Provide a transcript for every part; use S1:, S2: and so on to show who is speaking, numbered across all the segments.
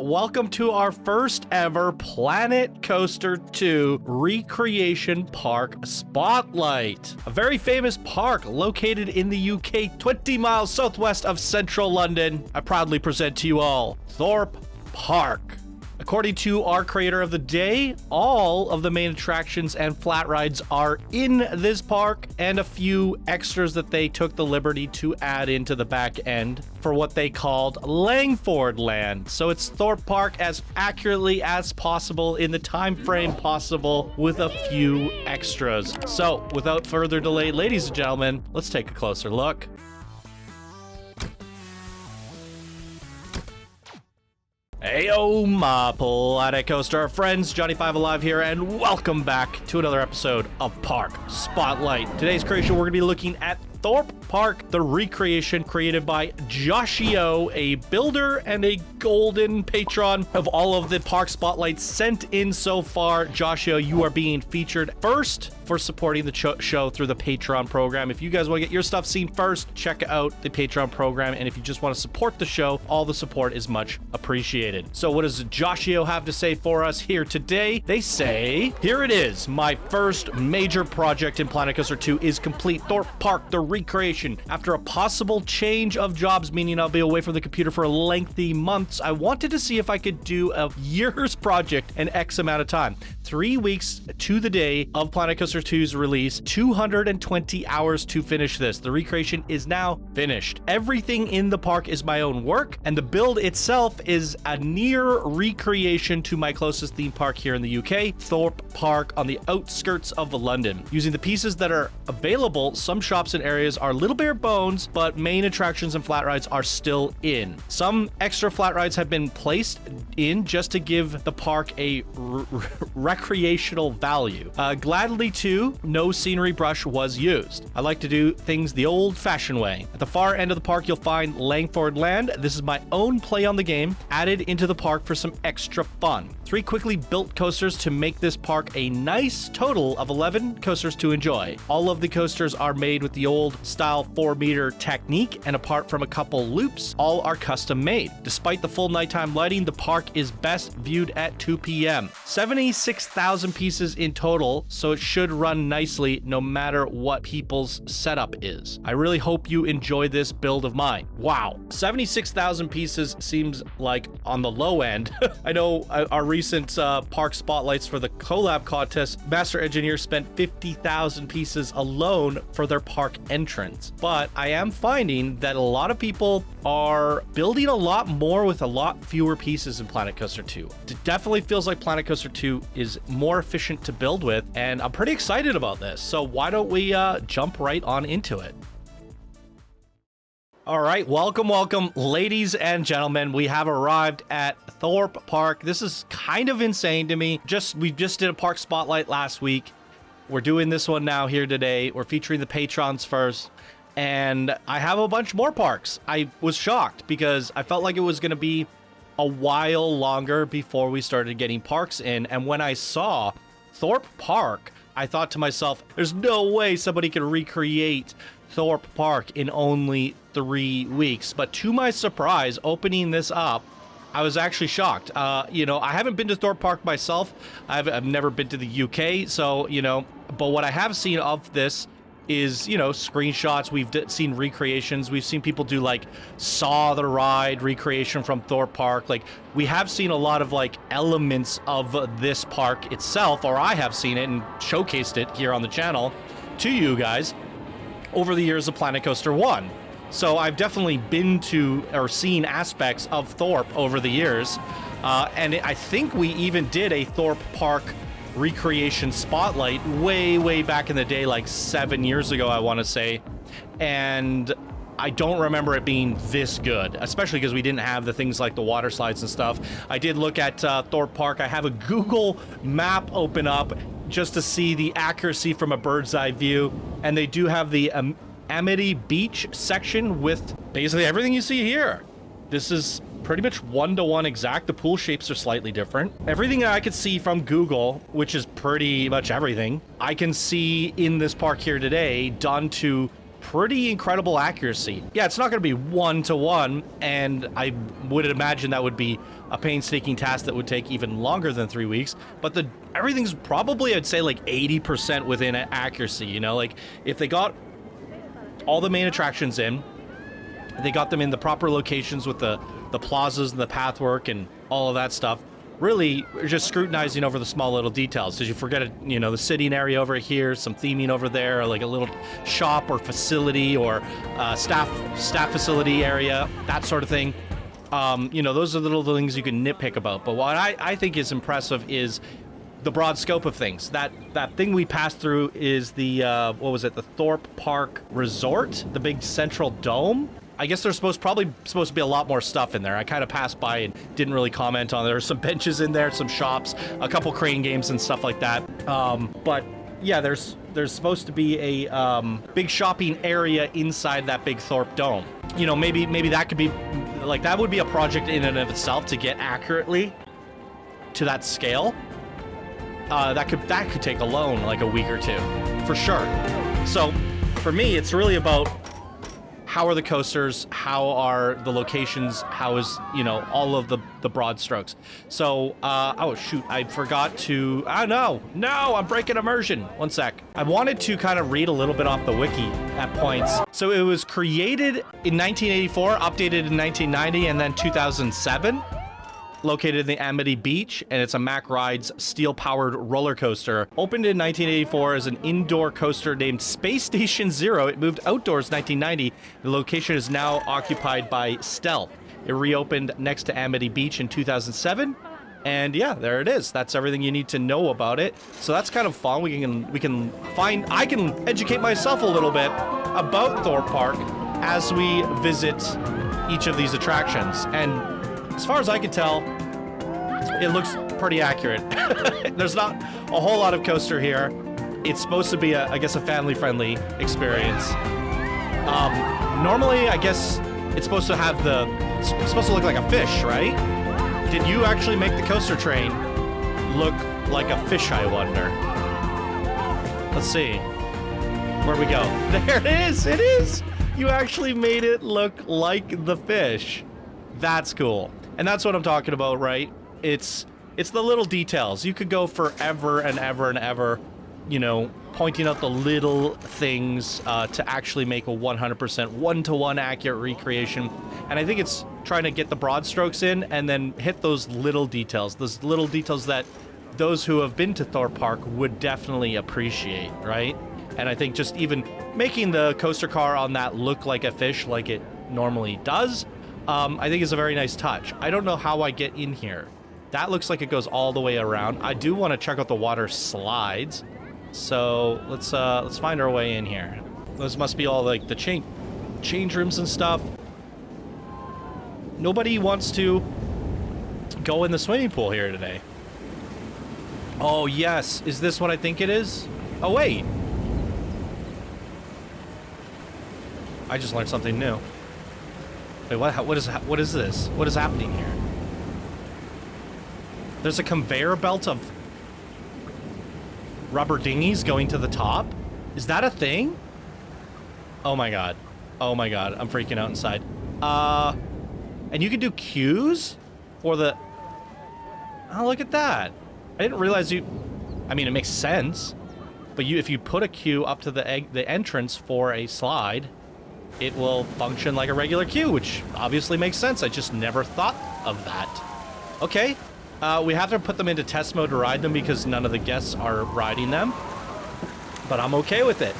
S1: welcome to our first ever Planet Coaster 2 Recreation Park Spotlight. A very famous park located in the UK, 20 miles southwest of central London. I proudly present to you all Thorpe Park. According to our creator of the day, all of the main attractions and flat rides are in this park, and a few extras that they took the liberty to add into the back end for what they called Langford Land. So it's Thorpe Park as accurately as possible in the time frame possible with a few extras. So without further delay, ladies and gentlemen, let's take a closer look. Heyo, my Planet Coaster friends, Johnny5 Alive here, and welcome back to another episode of Park Spotlight. Today's creation, we're going to be looking at Thorpe Park, the recreation created by Joshio, a builder and a golden patron of all of the Park Spotlights sent in so far. Joshio, you are being featured first for supporting the show through the Patreon program. If you guys want to get your stuff seen first, check out the Patreon program. And if you just want to support the show, all the support is much appreciated. So what does Joshio have to say for us here today? They say, here it is. My first major project in Planet Coaster 2 is complete. Thorpe Park, the recreation. After a possible change of jobs, meaning I'll be away from the computer for lengthy months, I wanted to see if I could do a year's project in X amount of time. 3 weeks to the day of Planet Coaster 2's release, 220 hours to finish this. The recreation is now finished. Everything in the park is my own work, and the build itself is a near recreation to my closest theme park here in the UK, Thorpe Park on the outskirts of London. Using the pieces that are available, some shops and areas are little bare bones, but main attractions and flat rides are still in. Some extra flat rides have been placed in just to give the park a recreational value. Gladly too, no scenery brush was used. I like to do things the old-fashioned way. At the far end of the park, you'll find Langford Land. This is my own play on the game, added into the park for some extra fun. 3 quickly built coasters to make this park a nice total of 11 coasters to enjoy. All of the coasters are made with the old style 4-meter technique, and apart from a couple loops, all are custom made. Despite the full nighttime lighting, the park is best viewed at 2 p.m. 76,000 pieces in total, so it should run nicely no matter what people's setup is. I really hope you enjoy this build of mine. Wow, 76,000 pieces seems like on the low end. I know our recent park spotlights for the collab contest, Master Engineer spent 50,000 pieces alone for their park entrance. But I am finding that a lot of people are building a lot more with a lot fewer pieces in Planet Coaster 2. It definitely feels like Planet Coaster 2 is more efficient to build with, and I'm pretty excited about this. So why don't we jump right on into it? All right, welcome, ladies and gentlemen. We have arrived at Thorpe Park. This is kind of insane to me. We just did a park spotlight last week. We're doing this one now here today. We're featuring the patrons first, and I have a bunch more parks. I was shocked because I felt like it was going to be a while longer before we started getting parks in, and when I saw Thorpe Park, I thought to myself, there's no way somebody can recreate Thorpe Park in only 3 weeks. But to my surprise, opening this up, I was actually shocked. You know, I haven't been to Thorpe Park myself. I've never been to the UK, so, you know, but what I have seen of this is, you know, screenshots. We've seen recreations. We've seen people do like Saw the Ride recreation from Thorpe Park. Like, we have seen a lot of like elements of this park itself, or I have seen it and showcased it here on the channel to you guys over the years of Planet Coaster 1. So I've definitely been to or seen aspects of Thorpe over the years. And I think we even did a Thorpe Park recreation spotlight way back in the day, like 7 years ago, I want to say. And I don't remember it being this good, especially because we didn't have the things like the water slides and stuff. I did look at Thorpe Park. I have a Google map open up just to see the accuracy from a bird's eye view. And they do have the Amity Beach section with basically everything you see here. This is pretty much 1-to-1 exact. The pool shapes are slightly different. Everything that I could see from Google, which is pretty much everything, I can see in this park here today, done to pretty incredible accuracy. Yeah, it's not going to be one-to-one, and I would imagine that would be a painstaking task that would take even longer than 3 weeks, but everything's probably, I'd say, like 80% within accuracy, you know? Like, if they got all the main attractions in, they got them in the proper locations with the plazas and the pathwork and all of that stuff, really, we're just scrutinizing over the small little details. Did you forget, you know, the sitting area over here, some theming over there, or like a little shop or facility or staff facility area, that sort of thing. You know, those are the little things you can nitpick about. But what I think is impressive is the broad scope of things. That thing we passed through is the, what was it, the Thorpe Park Resort, the big central dome. I guess there's probably supposed to be a lot more stuff in there. I kind of passed by and didn't really comment on it. There's some benches in there, some shops, a couple crane games and stuff like that. But yeah, there's supposed to be a big shopping area inside that big Thorpe dome. You know, maybe that could be, like, that would be a project in and of itself to get accurately to that scale. That could take alone like a week or two, for sure. So for me, it's really about how are the coasters, how are the locations, how is, you know, all of the broad strokes. So, oh shoot, I forgot to, no, I'm breaking immersion. One sec. I wanted to kind of read a little bit off the wiki at points. So it was created in 1984, updated in 1990, and then 2007. Located in the Amity Beach, and it's a Mack Rides steel-powered roller coaster. Opened in 1984 as an indoor coaster named Space Station Zero. It moved outdoors in 1990. The location is now occupied by Stealth. It reopened next to Amity Beach in 2007. And yeah, there it is. That's everything you need to know about it. So that's kind of fun. I can educate myself a little bit about Thorpe Park as we visit each of these attractions. And as far as I can tell, it looks pretty accurate. There's not a whole lot of coaster here. It's supposed to be, I guess, a family-friendly experience. Normally, I guess it's supposed to have it's supposed to look like a fish, right? Did you actually make the coaster train look like a fish, I wonder? Let's see. Where'd we go? There it is! It is! You actually made it look like the fish. That's cool. And that's what I'm talking about, right? It's the little details. You could go forever and ever and ever, you know, pointing out the little things to actually make a 100% one-to-one accurate recreation. And I think it's trying to get the broad strokes in and then hit those little details that those who have been to Thorpe Park would definitely appreciate, right? And I think just even making the coaster car on that look like a fish like it normally does, I think is a very nice touch. I don't know how I get in here. That looks like it goes all the way around. I do want to check out the water slides. So let's find our way in here. Those must be all like the change rooms and stuff. Nobody wants to go in the swimming pool here today. Oh yes, is this what I think it is? Oh wait. I just learned something new. Wait, what is this? What is happening here? There's a conveyor belt of rubber dinghies going to the top? Is that a thing? Oh my god. Oh my god. I'm freaking out inside. And you can do queues for the... Oh, look at that. I didn't realize I mean, it makes sense. But if you put a queue up to the entrance for a slide, it will function like a regular queue, which obviously makes sense. I just never thought of that. Okay, we have to put them into test mode to ride them because none of the guests are riding them. But I'm okay with it.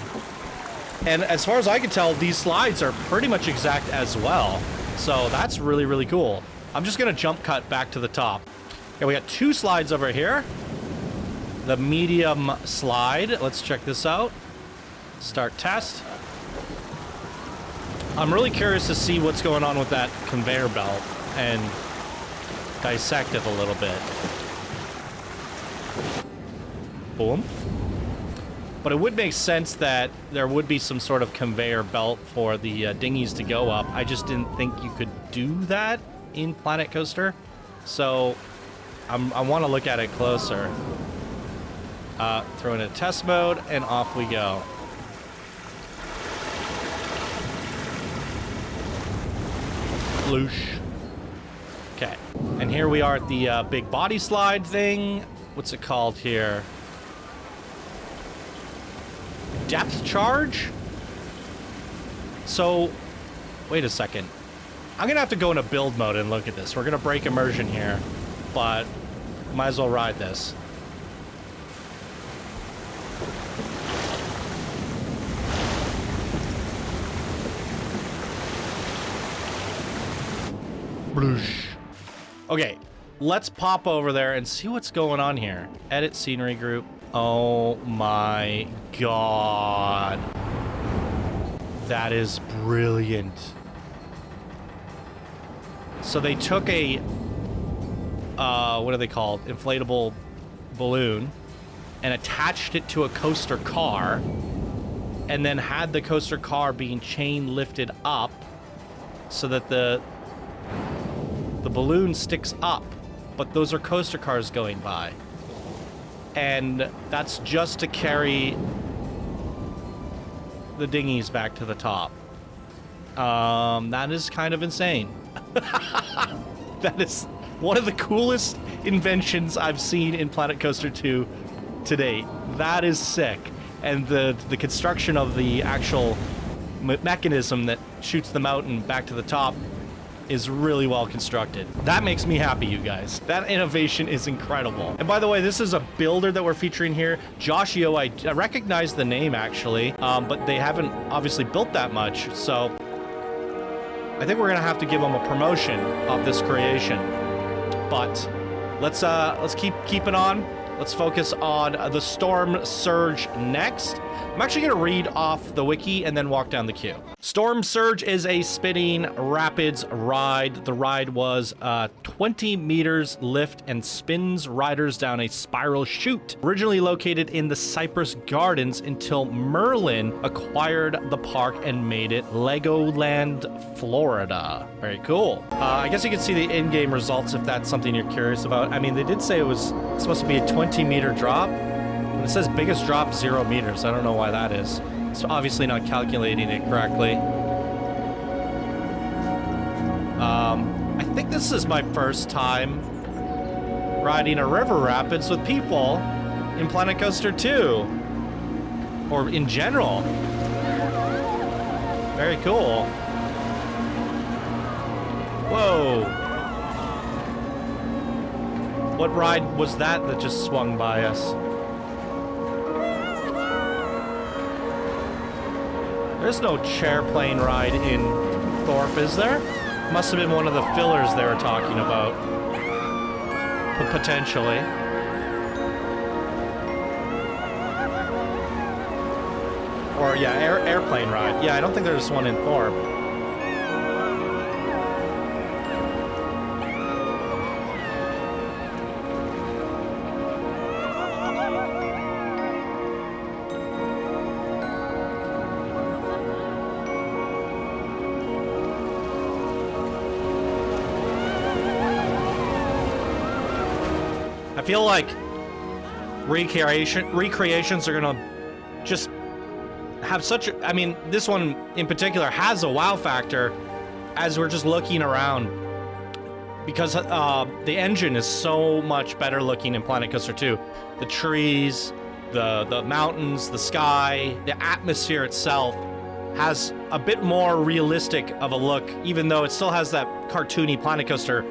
S1: And as far as I can tell, these slides are pretty much exact as well. So that's really, really cool. I'm just going to jump cut back to the top. Okay, we got two slides over here. The medium slide. Let's check this out. Start test. I'm really curious to see what's going on with that conveyor belt and dissect it a little bit. Boom. But it would make sense that there would be some sort of conveyor belt for the dinghies to go up. I just didn't think you could do that in Planet Coaster. So I want to look at it closer. Throw in a test mode and off we go. Sploosh. Okay. And here we are at the big body slide thing. What's it called here? Depth charge? So, wait a second. I'm gonna have to go into build mode and look at this. We're gonna break immersion here, but might as well ride this. Bloosh. Okay, let's pop over there and see what's going on here. Edit scenery group. Oh my god. That is brilliant. So they took a, what are they called? Inflatable balloon and attached it to a coaster car and then had the coaster car being chain lifted up so that the balloon sticks up, but those are coaster cars going by. And that's just to carry the dinghies back to the top. That is kind of insane. That is one of the coolest inventions I've seen in Planet Coaster 2 to date. That is sick. And the construction of the actual mechanism that shoots the mountain back to the top is really well constructed. That makes me happy, you guys. That innovation is incredible. And by the way, this is a builder that we're featuring here. Joshio, I recognize the name actually, but they haven't obviously built that much, so I think we're gonna have to give them a promotion of this creation. But let's keep it on. Let's focus on the Storm Surge next. I'm actually going to read off the wiki and then walk down the queue. Storm Surge is a spinning rapids ride. The ride was 20 meters lift and spins riders down a spiral chute. Originally located in the Cypress Gardens until Merlin acquired the park and made it Legoland, Florida. Very cool. I guess you can see the in-game results if that's something you're curious about. I mean, they did say it was supposed to be a 20-meter drop. It says biggest drop 0 meters. I don't know why that is. It's obviously not calculating it correctly. I think this is my first time riding a river rapids with people in Planet Coaster 2. Or in general. Very cool. Whoa. What ride was that just swung by us? There's no chairplane ride in Thorpe, is there? Must have been one of the fillers they were talking about. Potentially. Or, yeah, airplane ride. Yeah, I don't think there's one in Thorpe. I feel like recreations are gonna just have such a, I mean, this one in particular has a wow factor as we're just looking around because the engine is so much better looking in Planet Coaster 2. The trees, the mountains, the sky, the atmosphere itself has a bit more realistic of a look, even though it still has that cartoony Planet Coaster.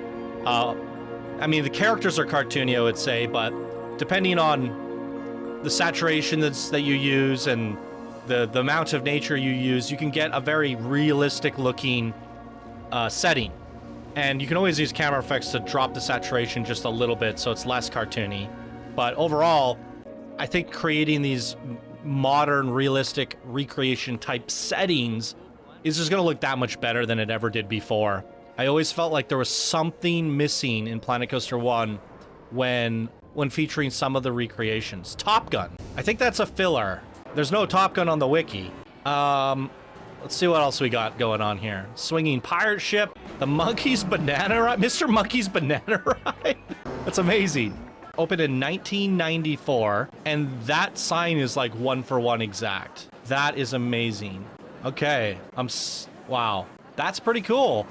S1: I mean, the characters are cartoony, I would say, but depending on the saturation that you use and the amount of nature you use, you can get a very realistic looking setting. And you can always use camera effects to drop the saturation just a little bit so it's less cartoony. But overall, I think creating these modern, realistic recreation type settings is just going to look that much better than it ever did before. I always felt like there was something missing in Planet Coaster 1 when featuring some of the recreations. Top Gun. I think that's a filler. There's no Top Gun on the wiki. Let's see what else we got going on here. Swinging pirate ship, the Monkey's Banana Ride, Mr. Monkey's Banana Ride. That's amazing. Opened in 1994, and that sign is like 1-for-1 exact. That is amazing. Okay, wow, that's pretty cool.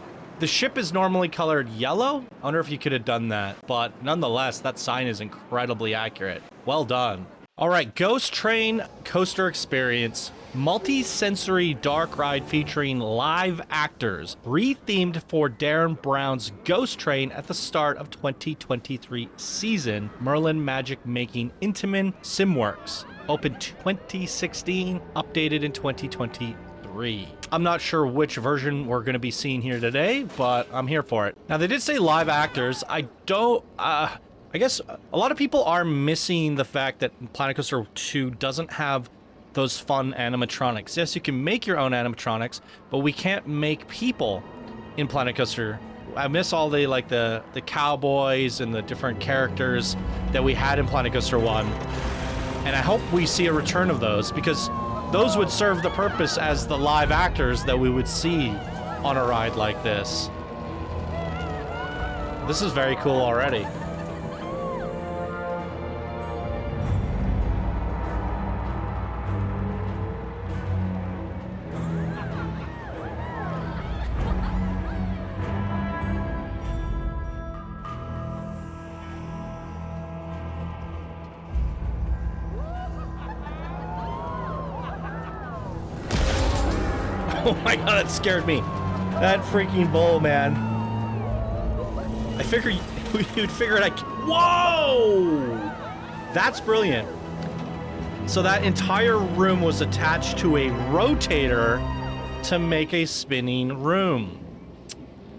S1: The ship is normally colored yellow. I wonder if you could have done that. But nonetheless, that sign is incredibly accurate. Well done. All right, Ghost Train Coaster Experience. Multi-sensory dark ride featuring live actors. Rethemed for Darren Brown's Ghost Train at the start of 2023 season. Merlin Magic making Intamin Simworks. Opened 2016, updated in 2023. I'm not sure which version we're going to be seeing here today, but I'm here for it. Now, they did say live actors. I guess a lot of people are missing the fact that Planet Coaster 2 doesn't have those fun animatronics. Yes, you can make your own animatronics, but we can't make people in Planet Coaster. I miss all the cowboys and the different characters that we had in Planet Coaster 1. And I hope we see a return of those, because those would serve the purpose as the live actors that we would see on a ride like this. This is very cool already. Oh my god, that scared me. That freaking bull, man. I figured you'd figure it. Whoa! That's brilliant. So that entire room was attached to a rotator to make a spinning room.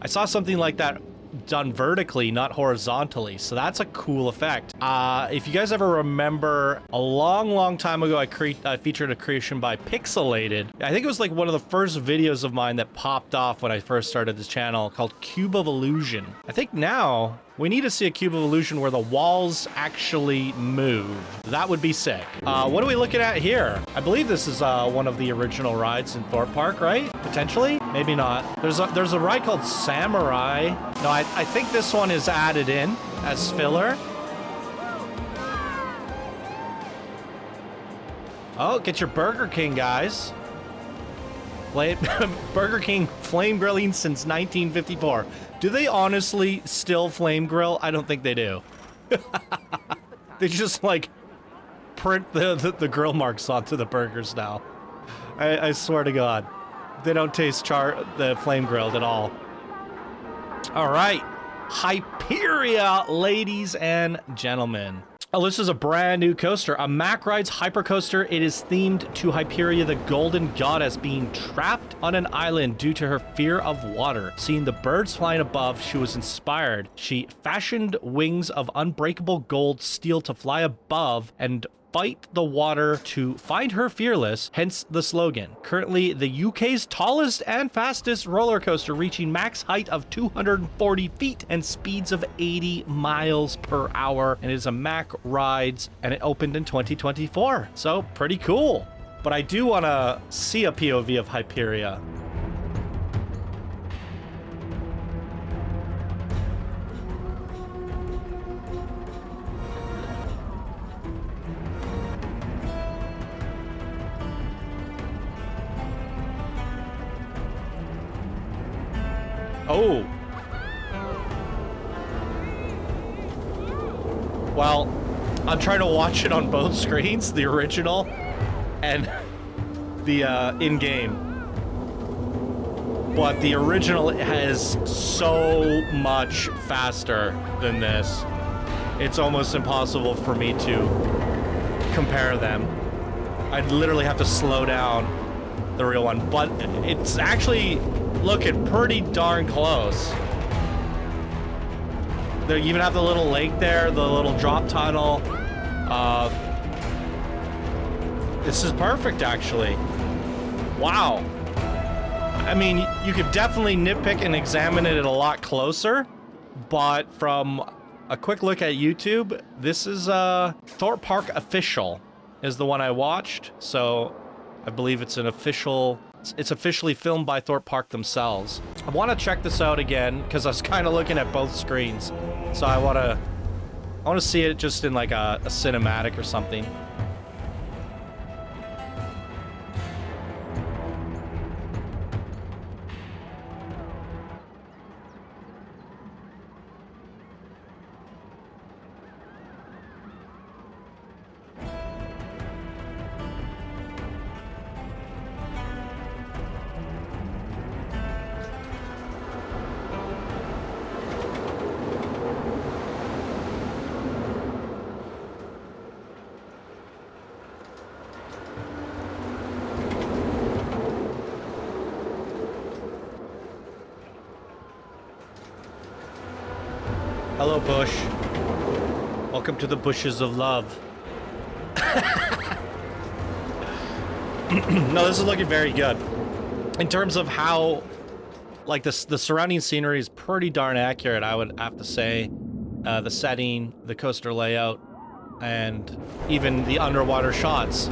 S1: I saw something like that done vertically, not horizontally, so that's a cool effect. If you guys ever remember, a long time ago, I featured a creation by Pixelated. I think it was like one of the first videos of mine that popped off when I first started this channel, called Cube of Illusion. I think now we need to see a Cube of Illusion where the walls actually move. That would be sick. What are we looking at here? I believe this is one of the original rides in Thorpe Park, right? Potentially? Maybe not. There's a ride called Samuai. No, I think this one is added in as filler. Oh, get your Burger King, guys. Burger King flame grilling since 1954. Do they honestly still flame grill? I don't think they do. They just like print the grill marks onto the burgers now. I swear to God, they don't taste the flame grilled at all. All right, Hyperia, ladies and gentlemen. Oh, this is a brand new coaster, a Mack Rides Hypercoaster. It is themed to Hyperia, the golden goddess, being trapped on an island due to her fear of water. Seeing the birds flying above, she was inspired. She fashioned wings of unbreakable gold steel to fly above and fight the water to find her fearless, hence the slogan. Currently, the UK's tallest and fastest roller coaster, reaching max height of 240 feet and speeds of 80 miles per hour. And it is a Mack Rides, and it opened in 2024. So, pretty cool. But I do want to see a POV of Hyperia. Oh. Well, I'm trying to watch it on both screens, the original and the in-game. But the original is so much faster than this. It's almost impossible for me to compare them. I'd literally have to slow down the real one, but it's actually looking pretty darn close. They even have the little lake there, the little drop tunnel. This is perfect, actually. Wow. I mean, you could definitely nitpick and examine it a lot closer, but from a quick look at YouTube, this is Thorpe Park Official is the one I watched, so I believe it's an official. It's officially filmed by Thorpe Park themselves. I want to check this out again because I was kind of looking at both screens, so I want to see it just in like a cinematic or something. Hello, bush. Welcome to the bushes of love. No, this is looking very good. In terms of how, like, the surrounding scenery is pretty darn accurate, I would have to say. The setting, the coaster layout, and even the underwater shots.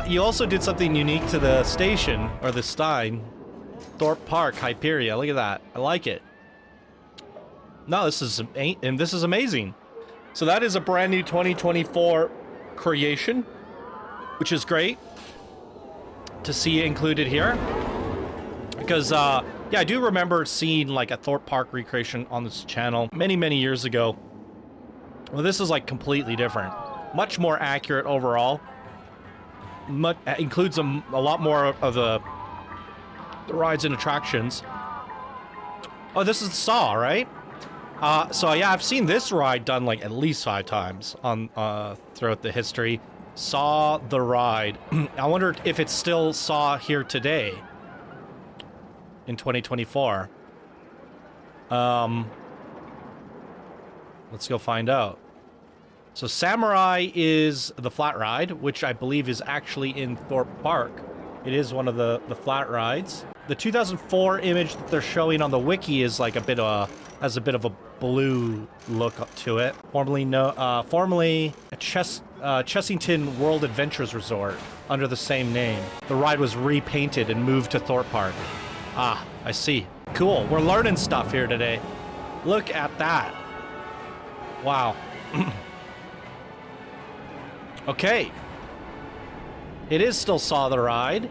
S1: You also did something unique to the station, or the Stein. Thorpe Park, Hyperia. Look at that. I like it. No, this is amazing. So that is a brand new 2024 creation, which is great to see included here. Because, yeah, I do remember seeing, like, a Thorpe Park recreation on this channel many, many years ago. Well, this is, like, completely different. Much more accurate overall. Includes a lot more of the rides and attractions. Oh, this is Saw, right? So, yeah, I've seen this ride done, like, at least 5 times on throughout the history. Saw the ride. I wonder if it's still Saw here today. In 2024. Let's go find out. So Samuai is the flat ride, which I believe is actually in Thorpe Park. It is one of the flat rides. The 2004 image that they're showing on the wiki is like has a bit of a blue look to it. Formerly a Chessington World Adventures Resort under the same name. The ride was repainted and moved to Thorpe Park. Ah, I see. Cool. We're learning stuff here today. Look at that. Wow. Okay. It is still Saw the Ride.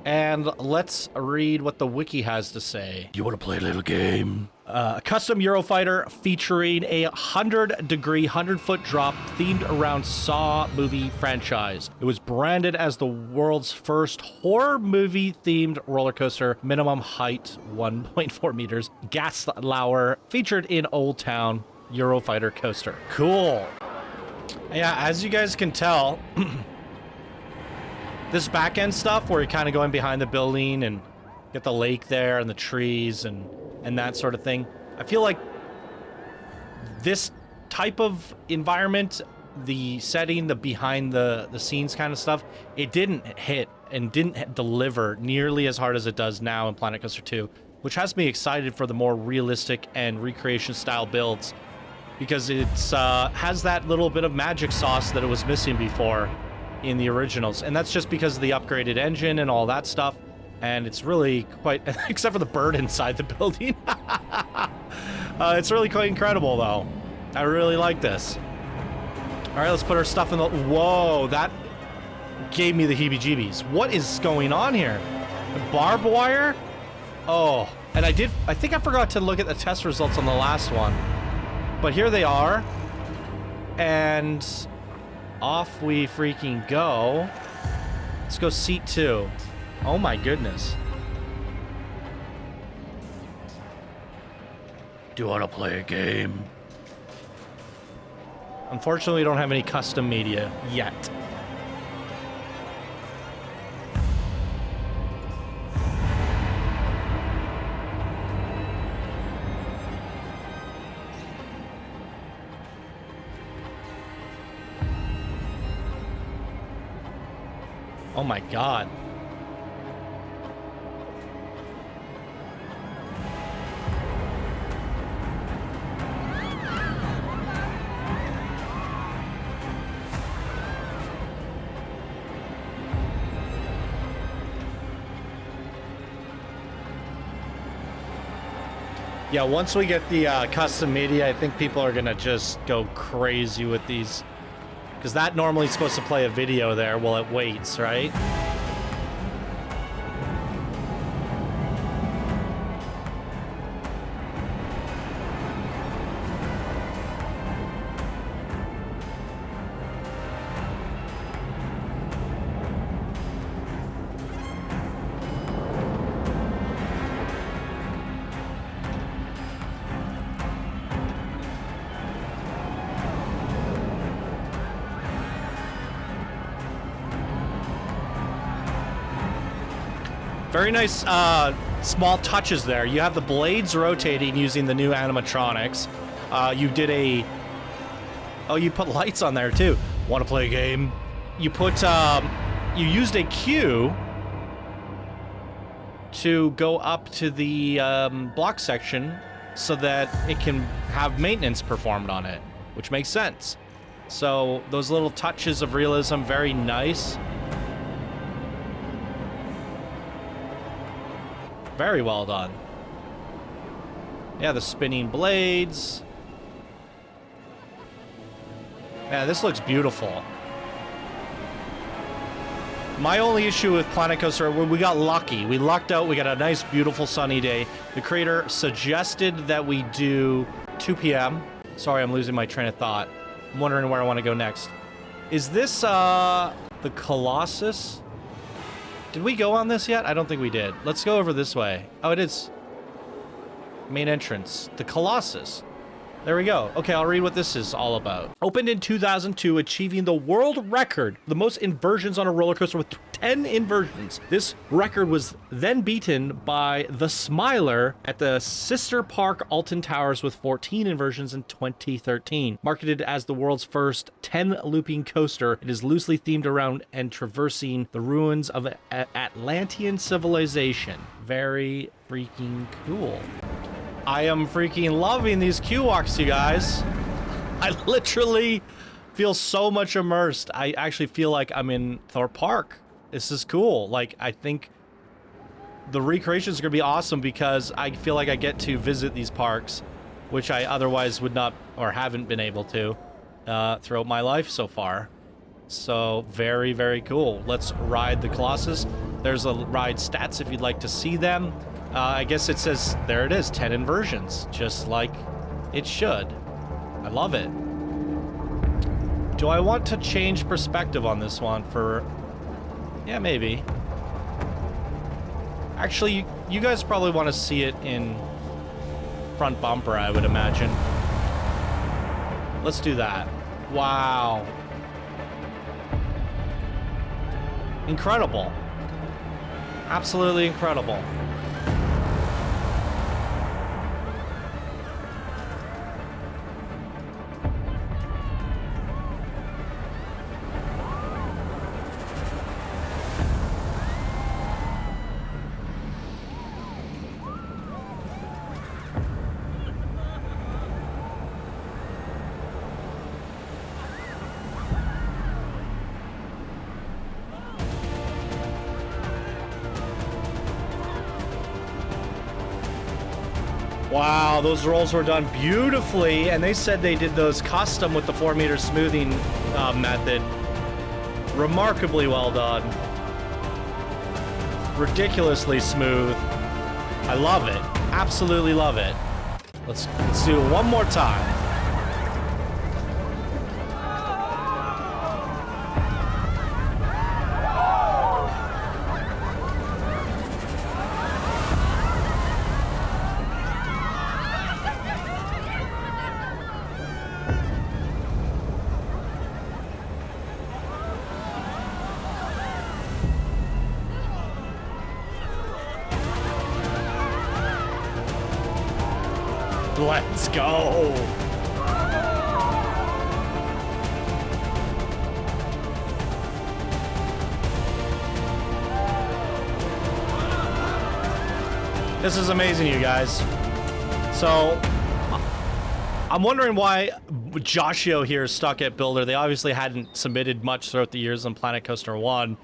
S1: And let's read what the wiki has to say. You want to play a little game? A custom Eurofighter featuring a 100-degree, 100-foot drop themed around Saw movie franchise. It was branded as the world's first horror movie-themed roller coaster, minimum height 1.4 meters, gas lower, featured in Old Town Eurofighter coaster. Cool. Yeah, as you guys can tell, this back-end stuff where you're kind of going behind the building and get the lake there and the trees and that sort of thing. I feel like this type of environment, the setting, the behind the scenes kind of stuff, it didn't hit and didn't deliver nearly as hard as it does now in Planet Coaster 2, which has me excited for the more realistic and recreation style builds because it's has that little bit of magic sauce that it was missing before in the originals. And that's just because of the upgraded engine and all that stuff. And it's really quite, except for the bird inside the building. It's really quite incredible, though. I really like this. All right, let's put our stuff in the... Whoa, that gave me the heebie-jeebies. What is going on here? The barbed wire? Oh, and I think I forgot to look at the test results on the last one. But here they are. And off we freaking go. Let's go seat 2. Oh my goodness. Do you want to play a game? Unfortunately, we don't have any custom media yet. Oh my god. Yeah, once we get the custom media, I think people are gonna just go crazy with these. Because that normally is supposed to play a video there while it waits, right? Very nice small touches there. You have the blades rotating using the new animatronics. You did a... Oh, you put lights on there too. Want to play a game? You put... You used a queue to go up to the block section so that it can have maintenance performed on it, which makes sense. So those little touches of realism, very nice. Very well done. Yeah, the spinning blades. Yeah, this looks beautiful. My only issue with Planet Coaster, we got lucky. We lucked out. We got a nice, beautiful, sunny day. The creator suggested that we do 2 p.m. Sorry, I'm losing my train of thought. I'm wondering where I want to go next. Is this the Colossus? Did we go on this yet? I don't think we did. Let's go over this way. Oh, it is. Main entrance. The Colossus. There we go. Okay, I'll read what this is all about. Opened in 2002, achieving the world record, the most inversions on a roller coaster with 10 inversions. This record was then beaten by the Smiler at the sister park Alton Towers with 14 inversions in 2013. Marketed as the world's first 10 looping coaster, it is loosely themed around and traversing the ruins of Atlantean civilization. Very freaking cool. I am freaking loving these queue walks, you guys. I literally feel so much immersed. I actually feel like I'm in Thorpe Park. This is cool. Like, I think the recreations are going to be awesome because I feel like I get to visit these parks, which I otherwise would not or haven't been able to throughout my life so far. So very, very cool. Let's ride the Colossus. There's a ride stats if you'd like to see them. I guess it says, there it is, 10 inversions, just like it should. I love it. Do I want to change perspective on this one for... Yeah, maybe. Actually, you guys probably want to see it in front bumper, I would imagine. Let's do that. Wow. Incredible. Absolutely incredible. Wow, those rolls were done beautifully, and they said they did those custom with the 4-meter smoothing method. Remarkably well done. Ridiculously smooth. I love it. Absolutely love it. Let's do it one more time. Let's go. This is amazing, you guys. So, I'm wondering why Joshio here is stuck at Builder. They obviously hadn't submitted much throughout the years on Planet Coaster 1.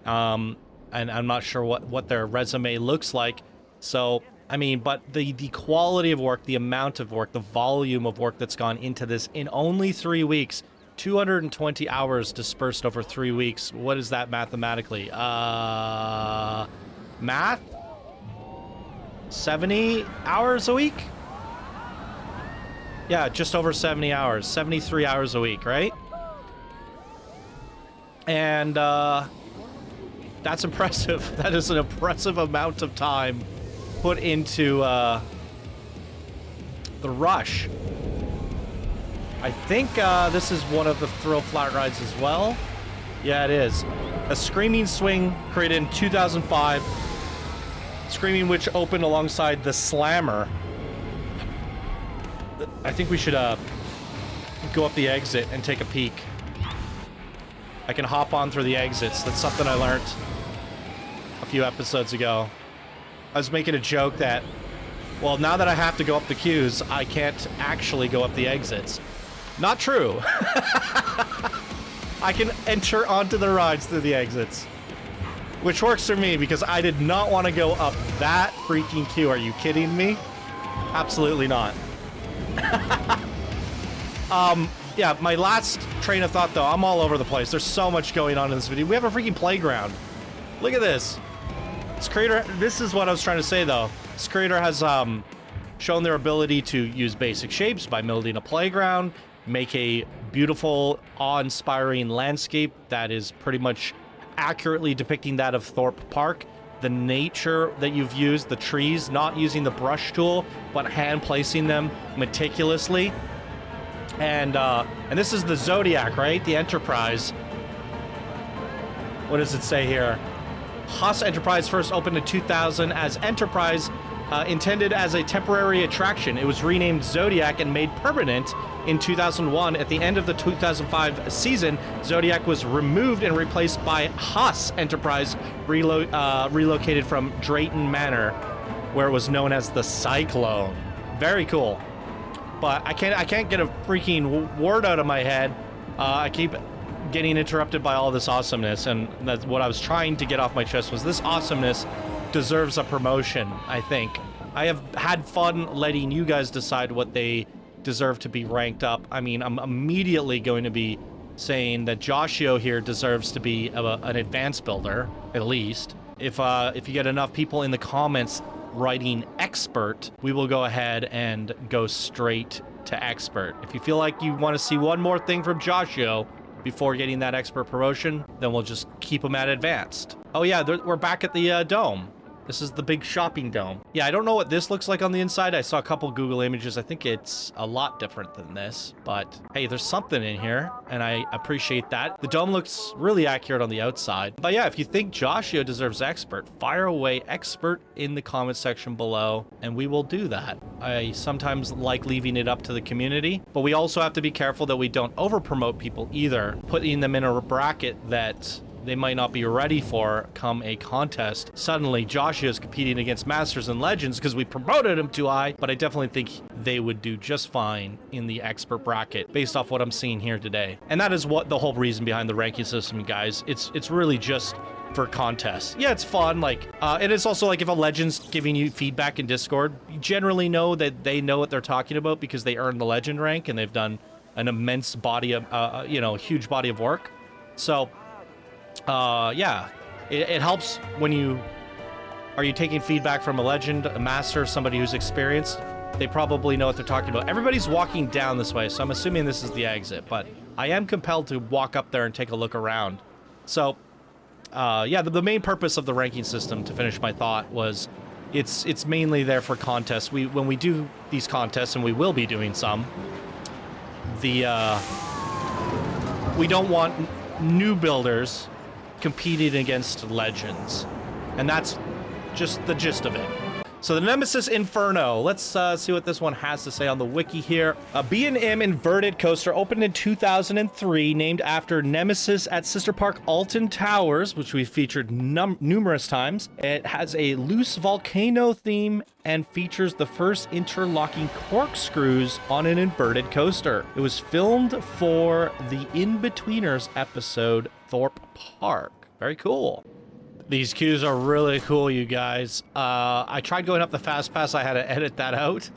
S1: And I'm not sure what their resume looks like. So, I mean, but the quality of work, the amount of work, the volume of work that's gone into this in only 3 weeks, 220 hours dispersed over 3 weeks. What is that mathematically? Math? 70 hours a week? Yeah, just over 70 hours. 73 hours a week, right? And that's impressive. That is an impressive amount of time put into the Rush. I think this is one of the Thrill Flat rides as well. Yeah, it is. A Screaming Swing created in 2005. Screaming Witch opened alongside the Slammer. I think we should go up the exit and take a peek. I can hop on through the exits. That's something I learned a few episodes ago. I was making a joke that, well, now that I have to go up the queues, I can't actually go up the exits. Not true. I can enter onto the rides through the exits. Which works for me because I did not want to go up that freaking queue. Are you kidding me? Absolutely not. Yeah, my last train of thought, though, I'm all over the place. There's so much going on in this video. We have a freaking playground. Look at this. This creator, this is what I was trying to say, though. This creator has shown their ability to use basic shapes by building a playground, make a beautiful, awe-inspiring landscape that is pretty much accurately depicting that of Thorpe Park. The nature that you've used, the trees, not using the brush tool, but hand placing them meticulously. And this is the Zodiac, right? The Enterprise. What does it say here? Haas Enterprise first opened in 2000 as Enterprise, intended as a temporary attraction. It was renamed Zodiac and made permanent in 2001. At the end of the 2005 season, Zodiac was removed and replaced by Haas Enterprise, relocated from Drayton Manor, where it was known as the Cyclone. Very cool. But I can't get a freaking word out of my head. I keep getting interrupted by all this awesomeness, and that's what I was trying to get off my chest was this awesomeness deserves a promotion, I think. I have had fun letting you guys decide what they deserve to be ranked up. I mean, I'm immediately going to be saying that Joshio here deserves to be an advanced builder, at least. If you get enough people in the comments writing expert, we will go ahead and go straight to expert. If you feel like you want to see one more thing from Joshio before getting that expert promotion, then we'll just keep him at advanced. Oh yeah, we're back at the dome. This is the big shopping dome. Yeah, I don't know what this looks like on the inside. I saw a couple Google images. I think it's a lot different than this, but hey, there's something in here, and I appreciate that. The dome looks really accurate on the outside. But yeah, if you think Joshio deserves expert, fire away expert in the comment section below, and we will do that. I sometimes like leaving it up to the community, but we also have to be careful that we don't over-promote people either, putting them in a bracket that they might not be ready for come a contest. Suddenly, Joshua is competing against Masters and Legends because we promoted him too high, but I definitely think they would do just fine in the expert bracket based off what I'm seeing here today. And that is what the whole reason behind the ranking system, guys. It's really just for contests. Yeah, it's fun. Like, and it's also like if a Legend's giving you feedback in Discord, you generally know that they know what they're talking about because they earned the Legend rank and they've done an immense body of, huge body of work. So, yeah, it helps when you taking feedback from a Legend, a Master, somebody who's experienced. They probably know what they're talking about. Everybody's walking down this way, so I'm assuming this is the exit, but I am compelled to walk up there and take a look around. So, yeah, the main purpose of the ranking system, to finish my thought, was it's mainly there for contests. When we do these contests, and we will be doing some, we don't want new builders competing against Legends, and that's just the gist of it. So the Nemesis Inferno, let's see what this one has to say on the wiki here. A B&M inverted coaster opened in 2003, named after Nemesis at Sister Park Alton Towers, which we've featured numerous times. It has a loose volcano theme and features the first interlocking corkscrews on an inverted coaster. It was filmed for the In-Betweeners episode, Thorpe Park. Very cool. These queues are really cool, you guys. I tried going up the fast pass. I had to edit that out.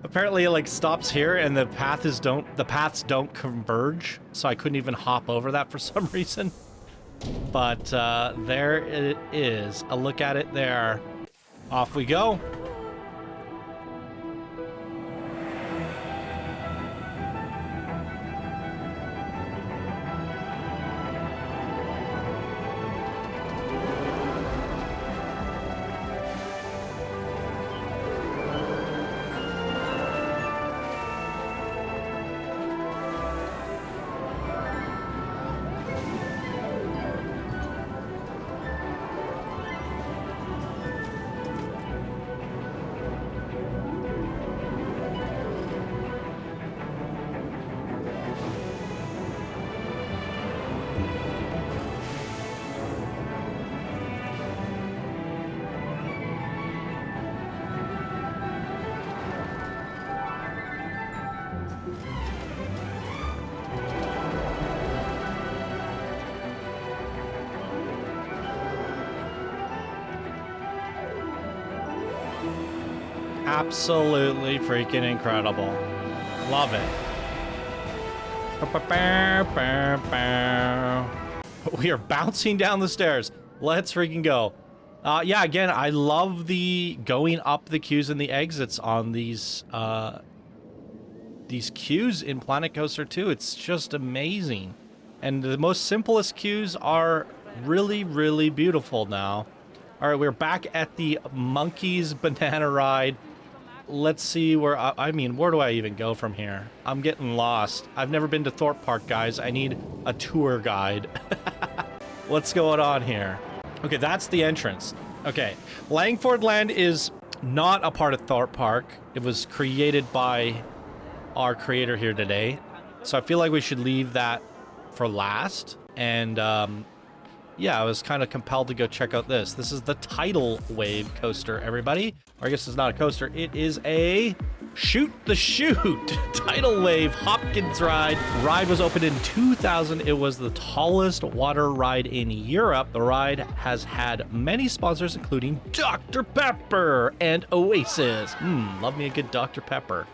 S1: Apparently it like stops here and the paths don't converge, so I couldn't even hop over that for some reason. But there it is. A look at it there. Off we go. Absolutely freaking incredible. Love it. We are bouncing down the stairs. Let's freaking go. Yeah, again, I love the going up the queues and the exits on these queues in Planet Coaster 2. It's just amazing. And the most simplest queues are really, really beautiful now. All right, we're back at the Monkeys Banana Ride. Let's see where, I mean, where do I even go from here? I'm getting lost. I've never been to Thorpe Park, guys. I need a tour guide. What's going on here? Okay, that's the entrance. Okay, Langford Land is not a part of Thorpe Park. It was created by our creator here today. So I feel like we should leave that for last. And yeah, I was kind of compelled to go check out this. This is the Tidal Wave coaster, everybody. Or I guess it's not a coaster. It is a Shoot the Chute Tidal Wave Hopkins ride. Ride was opened in 2000. It was the tallest water ride in Europe. The ride has had many sponsors, including Dr. Pepper and Oasis. Love me a good Dr. Pepper.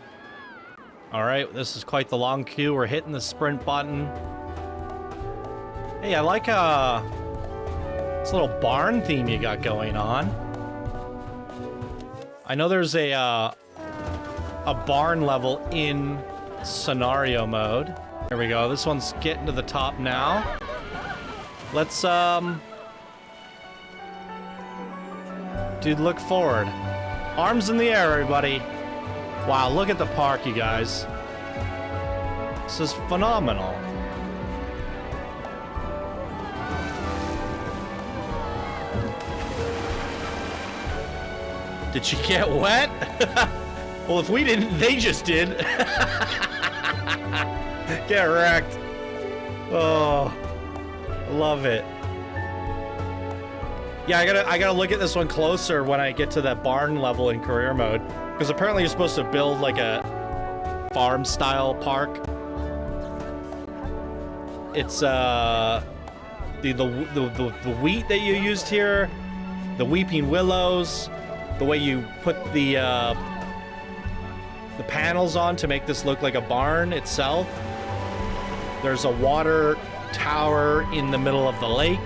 S1: All right, this is quite the long queue. We're hitting the sprint button. Hey, I like this little barn theme you got going on. I know there's a barn level in scenario mode. There we go. This one's getting to the top now. Let's dude, look forward. Arms in the air, everybody. Wow, look at the park, you guys. This is phenomenal. Did she get wet? Well, if we didn't, they just did. Get wrecked. Oh, love it. Yeah, I gotta look at this one closer when I get to that barn level in career mode, because apparently you're supposed to build like a farm-style park. It's the wheat that you used here, the weeping willows. The way you put the panels on to make this look like a barn itself. There's a water tower in the middle of the lake.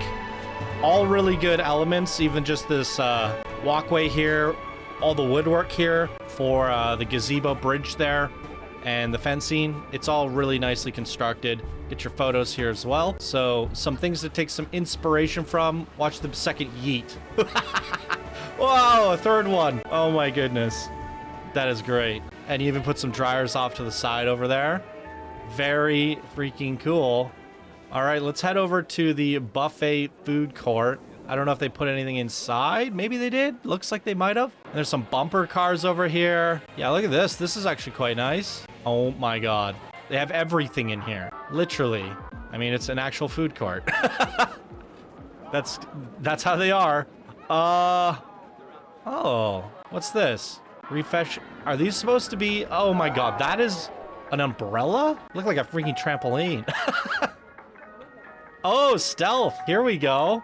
S1: All really good elements, even just this walkway here, all the woodwork here for the gazebo bridge there, and the fencing. It's all really nicely constructed. Get your photos here as well. So some things to take some inspiration from. Watch the second yeet. Whoa, a third one. Oh my goodness. That is great. And you even put some dryers off to the side over there. Very freaking cool. All right, let's head over to the buffet food court. I don't know if they put anything inside. Maybe they did. Looks like they might have. There's some bumper cars over here. Yeah, look at this. This is actually quite nice. Oh my God. They have everything in here. Literally. I mean, it's an actual food court. That's how they are. Oh, what's this? Refresh. Are these supposed to be? Oh my God, that is an umbrella? Look like a freaking trampoline. Oh, stealth. Here we go.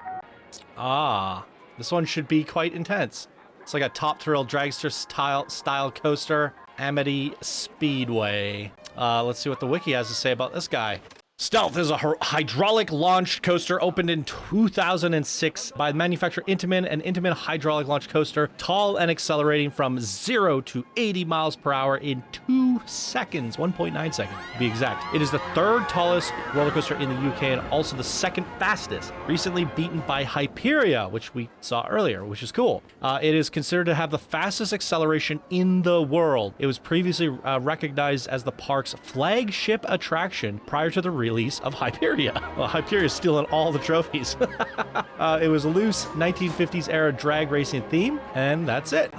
S1: Ah, this one should be quite intense. It's like a Top Thrill Dragster style coaster. Amity Speedway. Let's see what the wiki has to say about this guy. Stealth is a hydraulic launched coaster opened in 2006 by manufacturer Intamin, an Intamin hydraulic launch coaster, tall and accelerating from 0 to 80 miles per hour in 2 seconds, 1.9 seconds to be exact. It is the third tallest roller coaster in the UK and also the second fastest, recently beaten by Hyperia, which we saw earlier, which is cool. It is considered to have the fastest acceleration in the world. It was previously recognized as the park's flagship attraction prior to the release of Hyperia. Well, Hyperia is stealing all the trophies. It was a loose 1950s era drag racing theme, and that's it.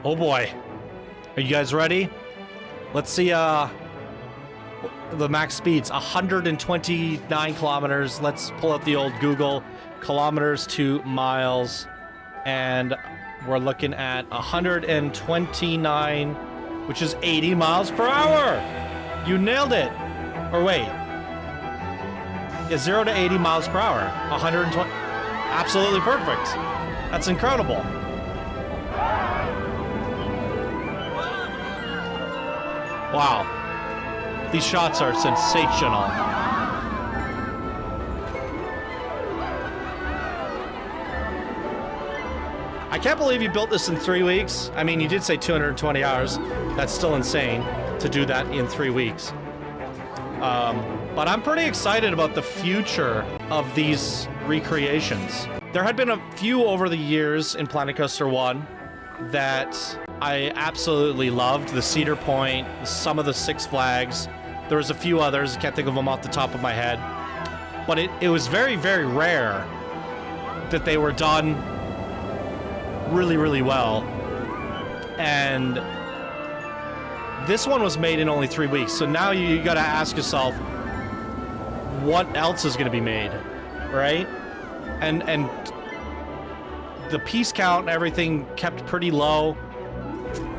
S1: Oh boy. Are you guys ready? Let's see the max speeds. 129 kilometers. Let's pull out the old Google. Kilometers to miles. And we're looking at 129, which is 80 miles per hour. You nailed it. Or wait. Yeah, 0 to 80 miles per hour. 120. Absolutely perfect. That's incredible. Wow. These shots are sensational. I can't believe you built this in 3 weeks. I mean, you did say 220 hours. That's still insane to do that in 3 weeks. But I'm pretty excited about the future of these recreations. There had been a few over the years in Planet Coaster 1 that I absolutely loved. The Cedar Point, some of the Six Flags. There was a few others. I can't think of them off the top of my head. But it was very, very rare that they were done really, really well. And this one was made in only 3 weeks. So now you gotta ask yourself, what else is gonna be made, right? And the piece count and everything kept pretty low.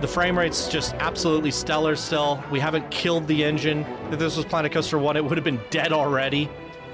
S1: The frame rate's just absolutely stellar still. We haven't killed the engine. If this was Planet Coaster 1, it would have been dead already.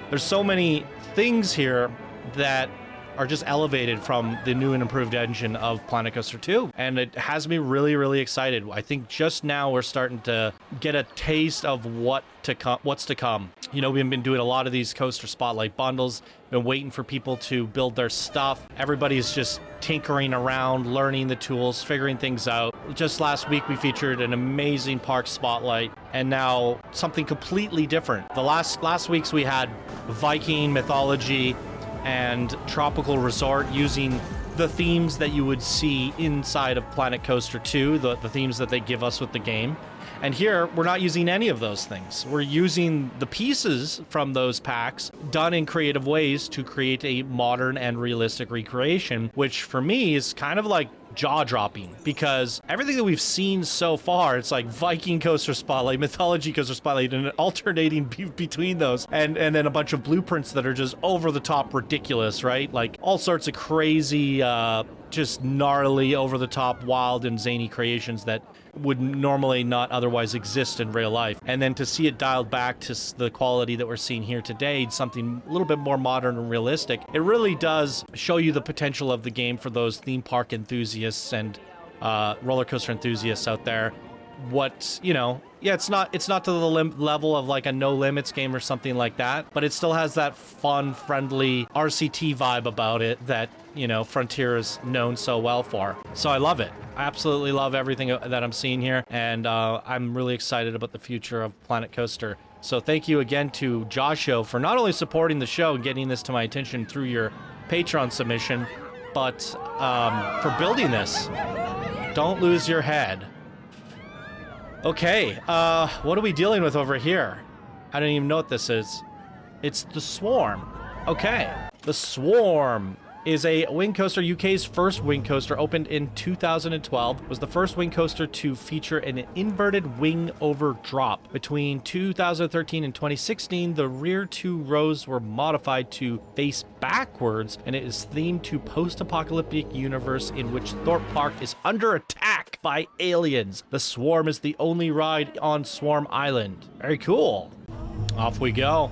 S1: There's so many things here that are just elevated from the new and improved engine of Planet Coaster 2. And it has me really, really excited. I think just now we're starting to get a taste of what's to come. You know, we've been doing a lot of these Coaster Spotlight bundles, been waiting for people to build their stuff. Everybody's just tinkering around, learning the tools, figuring things out. Just last week we featured an amazing park spotlight, and now something completely different. The last weeks we had Viking mythology and tropical resort, using the themes that you would see inside of Planet Coaster 2, the themes that they give us with the game. And here, we're not using any of those things. We're using the pieces from those packs done in creative ways to create a modern and realistic recreation, which for me is kind of like jaw-dropping, because everything that we've seen so far, it's like Viking Coaster Spotlight, Mythology Coaster Spotlight, and alternating between those, and then a bunch of blueprints that are just over-the-top ridiculous, right? Like all sorts of crazy, just gnarly, over-the-top, wild, and zany creations that would normally not otherwise exist in real life. And then to see it dialed back to the quality that we're seeing here today, something a little bit more modern and realistic, it really does show you the potential of the game for those theme park enthusiasts and roller coaster enthusiasts out there. What, you know, yeah, it's not to the level of like a No Limits game or something like that, but it still has that fun, friendly RCT vibe about it that, you know, Frontier is known so well for. So I love it. I absolutely love everything that I'm seeing here, and I'm really excited about the future of Planet Coaster. So thank you again to Joshua for not only supporting the show and getting this to my attention through your Patreon submission, but for building this. Don't lose your head. Okay, what are we dealing with over here? I don't even know what this is. It's the Swarm. Okay. The Swarm is a wing coaster. UK's first wing coaster, opened in 2012, was the first wing coaster to feature an inverted wing over drop. Between 2013 and 2016, the rear two rows were modified to face backwards, and it is themed to post-apocalyptic universe in which Thorpe Park is under attack by aliens. The Swarm is the only ride on Swarm Island. Very cool. Off we go.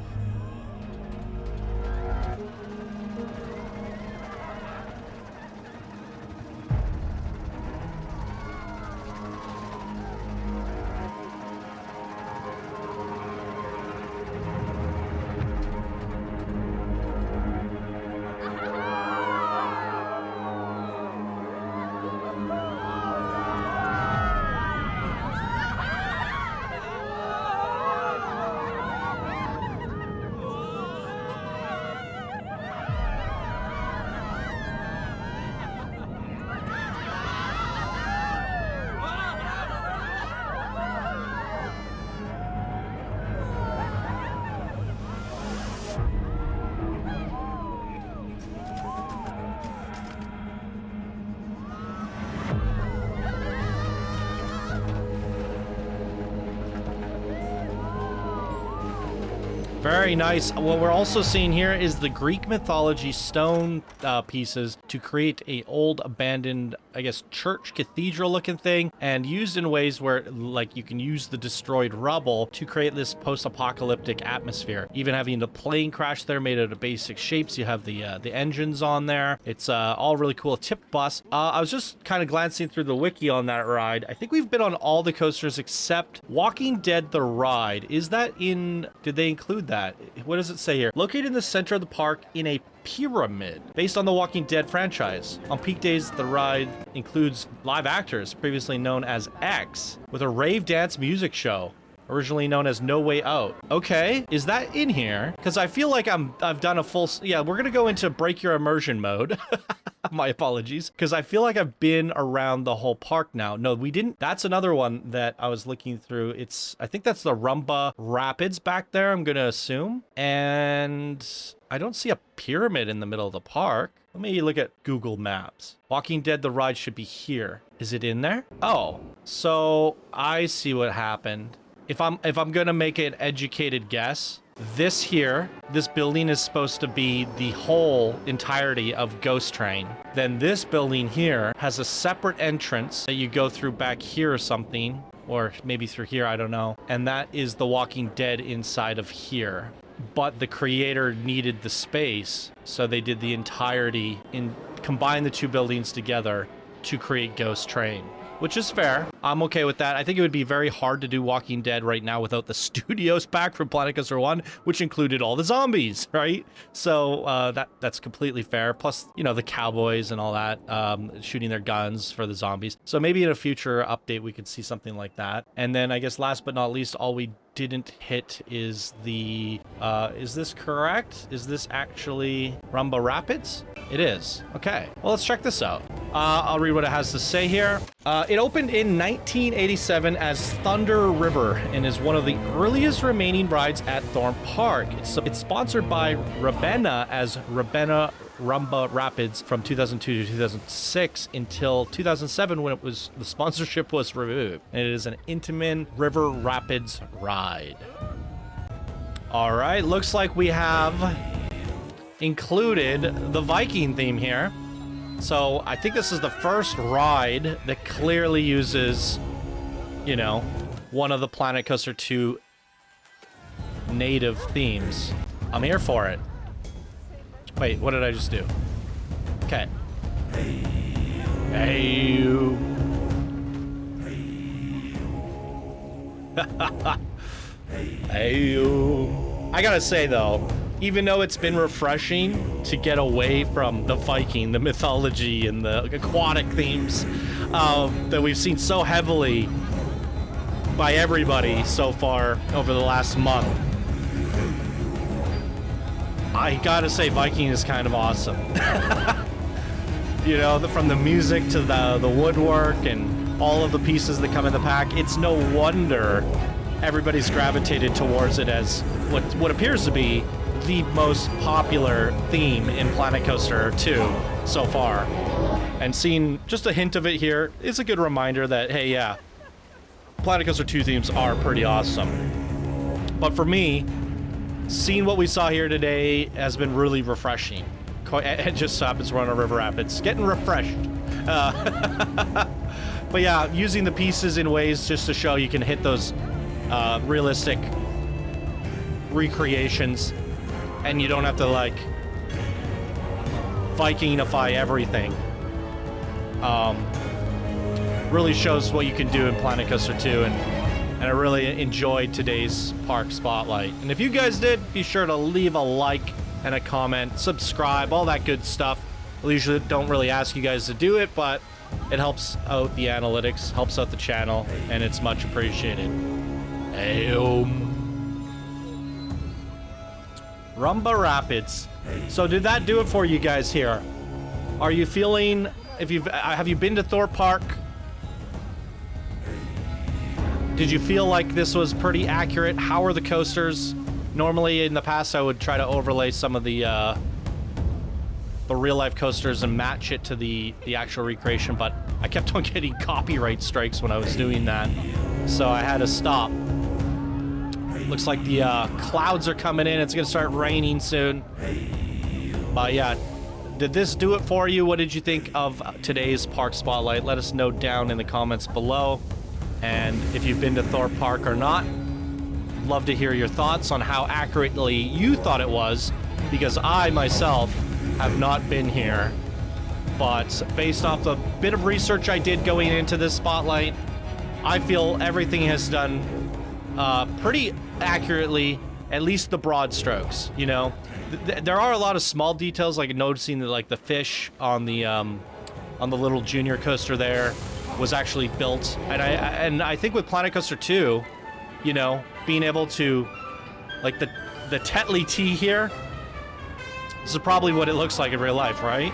S1: Very nice. What we're also seeing here is the Greek mythology stone pieces to create a old abandoned, I guess, church cathedral looking thing, and used in ways where like you can use the destroyed rubble to create this post-apocalyptic atmosphere. Even having the plane crash there made out of basic shapes. You have the engines on there. It's all really cool. A tip bus. I was just kind of glancing through the wiki on that ride. I think we've been on all the coasters except Walking Dead the ride. Is that in... Did they include that? What does it say here? Located in the center of the park in a pyramid based on the Walking Dead franchise. On peak days, the ride includes live actors previously known as X with a rave dance music show originally known as No Way Out. Okay, is that in here? Because I feel like I've done a full... Yeah, we're gonna go into break your immersion mode. My apologies. Because I feel like I've been around the whole park now. No, we didn't. That's another one that I was looking through. I think that's the Rumba Rapids back there, I'm gonna assume. And I don't see a pyramid in the middle of the park. Let me look at Google Maps. Walking Dead the ride should be here. Is it in there? Oh, so I see what happened. If I'm gonna make an educated guess, this building is supposed to be the whole entirety of Ghost Train. Then this building here has a separate entrance that you go through back here or something, or maybe through here, I don't know. And that is the Walking Dead inside of here. But the creator needed the space, so they did the entirety combine the two buildings together to create Ghost Train. Which is fair. I'm okay with that. I think it would be very hard to do Walking Dead right now without the studios pack from Planet Coaster 1, which included all the zombies, right? So that's completely fair. Plus, you know, the cowboys and all that, shooting their guns for the zombies. So maybe in a future update, we could see something like that. And then I guess last but not least, all we didn't hit is the, is this correct? Is this actually Rumba Rapids? It is. Okay. Well, let's check this out. I'll read what it has to say here. It opened in 1987 as Thunder River and is one of the earliest remaining rides at Thorpe Park. It's sponsored by Ravenna as Ravenna Rumba Rapids from 2002 to 2006 until 2007 when the sponsorship was removed. And it is an Intamin River Rapids ride. All right, looks like we have included the Viking theme here. So I think this is the first ride that clearly uses, you know, one of the Planet Coaster 2 native themes. I'm here for it. Wait, what did I just do? Okay. Hey, you. Hey, you. I gotta say, though, even though it's been refreshing to get away from the Viking, the mythology, and the aquatic themes that we've seen so heavily by everybody so far over the last month, I gotta say Viking is kind of awesome. You know, from the music to the woodwork and all of the pieces that come in the pack, it's no wonder everybody's gravitated towards it as what appears to be the most popular theme in Planet Coaster 2 so far. And seeing just a hint of it here is a good reminder that, hey, yeah, Planet Coaster 2 themes are pretty awesome. But for me, seeing what we saw here today has been really refreshing. It just happens we're on a River Rapids, getting refreshed. But yeah, using the pieces in ways just to show you can hit those realistic recreations, and you don't have to like Vikingify everything. Really shows what you can do in Planet Coaster 2, and I really enjoyed today's park spotlight. And if you guys did, be sure to leave a like and a comment, subscribe, all that good stuff. I usually don't really ask you guys to do it, but it helps out the analytics, helps out the channel, and it's much appreciated. Rumba Rapids. So did that do it for you guys here? Are you feeling, have you been to Thorpe Park? Did you feel like this was pretty accurate? How are the coasters? Normally in the past I would try to overlay some of the real life coasters and match it to the actual recreation, but I kept on getting copyright strikes when I was doing that, so I had to stop. Looks like the clouds are coming in. It's going to start raining soon. But yeah, did this do it for you? What did you think of today's Park Spotlight? Let us know down in the comments below. And if you've been to Thorpe Park or not, love to hear your thoughts on how accurately you thought it was, because I myself have not been here. But based off the bit of research I did going into this spotlight, I feel everything has done pretty accurately, at least the broad strokes, you know. There are a lot of small details, like noticing that like the fish on the little junior coaster there was actually built, and I think with Planet Coaster 2, you know, being able to, like the Tetley T here, this is probably what it looks like in real life, right?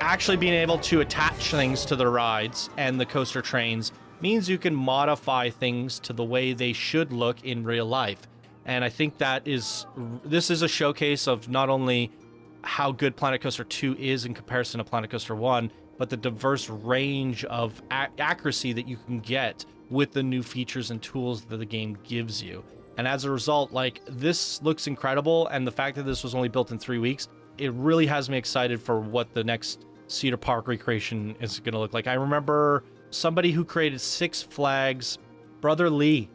S1: Actually being able to attach things to the rides and the coaster trains means you can modify things to the way they should look in real life. And I think this is a showcase of not only how good Planet Coaster 2 is in comparison to Planet Coaster 1, but the diverse range of accuracy that you can get with the new features and tools that the game gives you. And as a result, like, this looks incredible, and the fact that this was only built in 3 weeks, it really has me excited for what the next Cedar Park recreation is going to look like. I remember somebody who created Six Flags, Brother Lee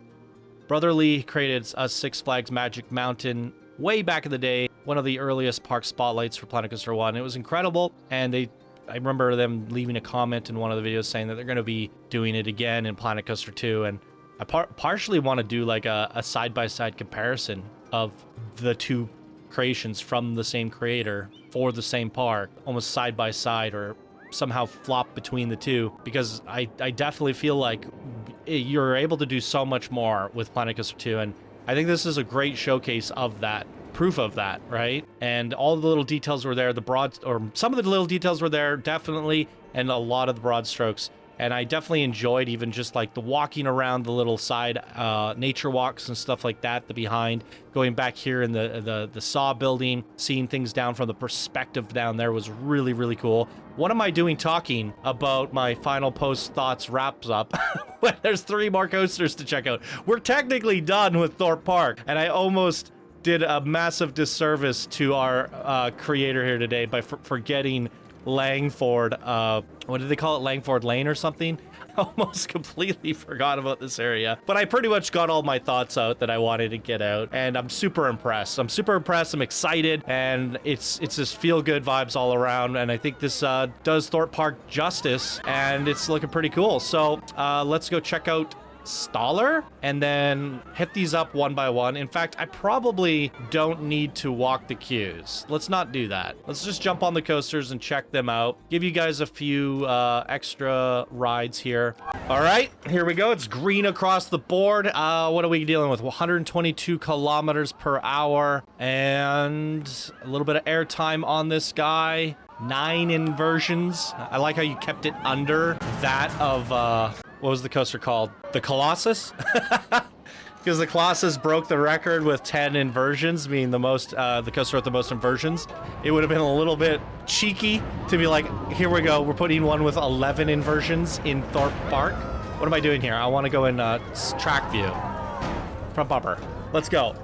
S1: created a Six Flags Magic Mountain way back in the day, one of the earliest park spotlights for Planet Coaster 1. It was incredible, and I remember them leaving a comment in one of the videos saying that they're going to be doing it again in Planet Coaster 2, and I partially want to do like a side-by-side comparison of the two creations from the same creator for the same park, almost side by side, or somehow flop between the two, because I definitely feel like you're able to do so much more with Planet Coaster 2, and I think this is a great showcase of that, proof of that, right? And all the little details were there, some of the little details were there, definitely, and a lot of the broad strokes. And I definitely enjoyed even just like the walking around the little side nature walks and stuff like that, the behind, going back here in the saw building, seeing things down from the perspective down there was really, really cool. What am I doing talking about my final post thoughts wraps up when there's 3 more coasters to check out? We're technically done with Thorpe Park, and I almost did a massive disservice to our creator here today by forgetting Langford, what did they call it? Langford Lane or something? I almost completely forgot about this area, but I pretty much got all my thoughts out that I wanted to get out, and I'm super impressed. I'm excited, and it's just feel-good vibes all around, and I think this does Thorpe Park justice, and it's looking pretty cool. So let's go check out Staller and then hit these up one by one. In fact, I probably don't need to walk the queues. Let's not do that. Let's just jump on the coasters and check them out. Give you guys a few extra rides here. All right, here we go. It's green across the board. What are we dealing with? 122 kilometers per hour and a little bit of airtime on this guy. 9 inversions. I like how you kept it under that of what was the coaster called? The Colossus? Because the Colossus broke the record with 10 inversions, being the coaster with the most inversions. It would have been a little bit cheeky to be like, here we go, we're putting one with 11 inversions in Thorpe Park. What am I doing here? I want to go in track view. Front bumper. Let's go.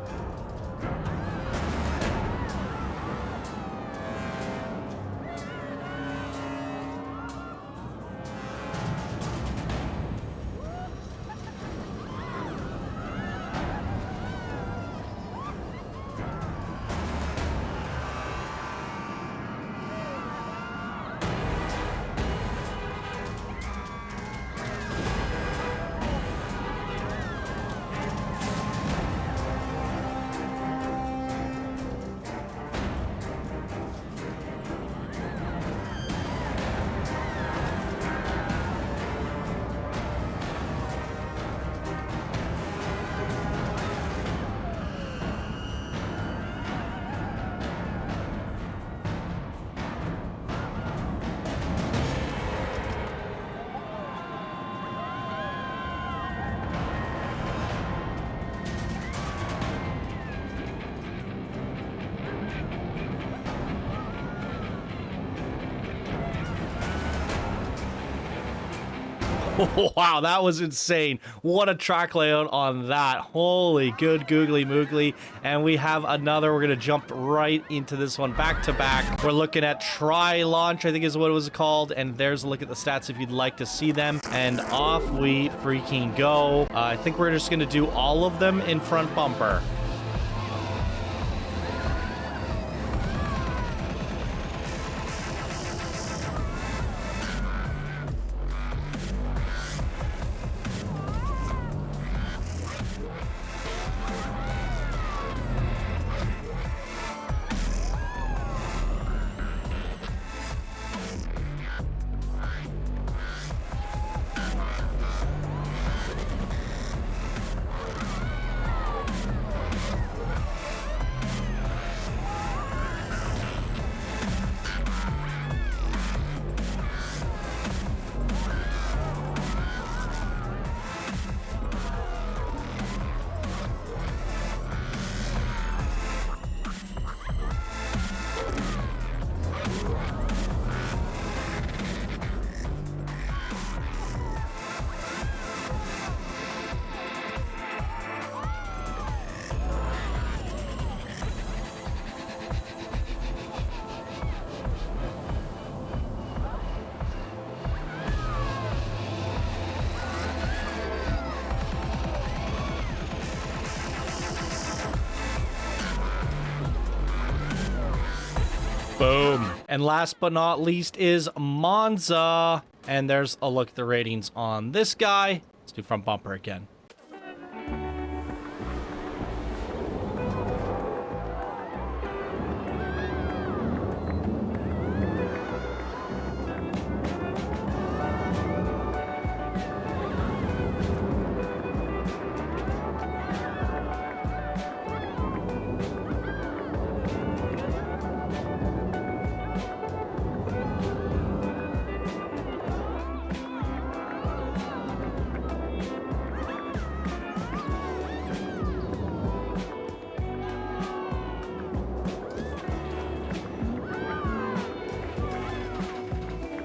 S1: Wow, that was insane. What a track layout on that. Holy good googly moogly. And we have another. We're going to jump right into this one back to back. We're looking at Try Launch, I think is what it was called. And there's a look at the stats if you'd like to see them. And off we freaking go. I think we're just going to do all of them in front bumper. Boom. And last but not least is Monza. And there's a look at the ratings on this guy. Let's do front bumper again.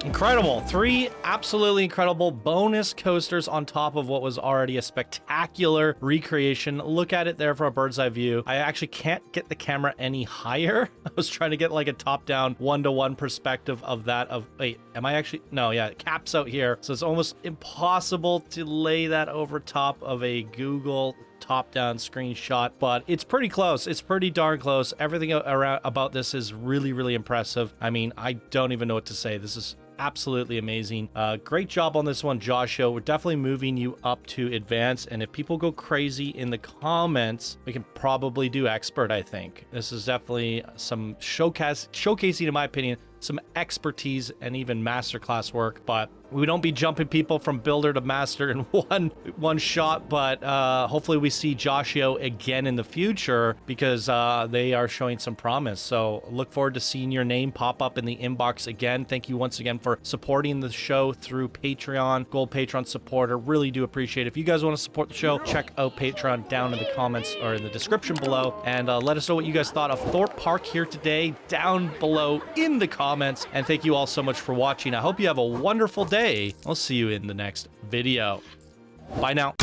S1: Incredible. 3 absolutely incredible bonus coasters on top of what was already a spectacular recreation. Look at it there from a bird's eye view. I actually can't get the camera any higher. I was trying to get like a top-down one-to-one perspective of that. Wait, am I actually? No, yeah, it caps out here. So it's almost impossible to lay that over top of a Google top-down screenshot, but it's pretty close. It's pretty darn close. Everything around about this is really, really impressive. I mean, I don't even know what to say. This is absolutely amazing. Great job on this one, Joshua. We're definitely moving you up to advanced, and if people go crazy in the comments, we can probably do expert. I think this is definitely some showcasing, in my opinion, some expertise and even masterclass work. But we don't be jumping people from builder to master in one shot, but hopefully we see Joshua again in the future, because they are showing some promise. So look forward to seeing your name pop up in the inbox again. Thank you once again for supporting the show through Patreon, Gold Patreon supporter. Really do appreciate it. If you guys want to support the show, check out Patreon down in the comments or in the description below, and let us know what you guys thought of Thorpe Park here today down below in the comments. And thank you all so much for watching. I hope you have a wonderful day. I'll see you in the next video. Bye now.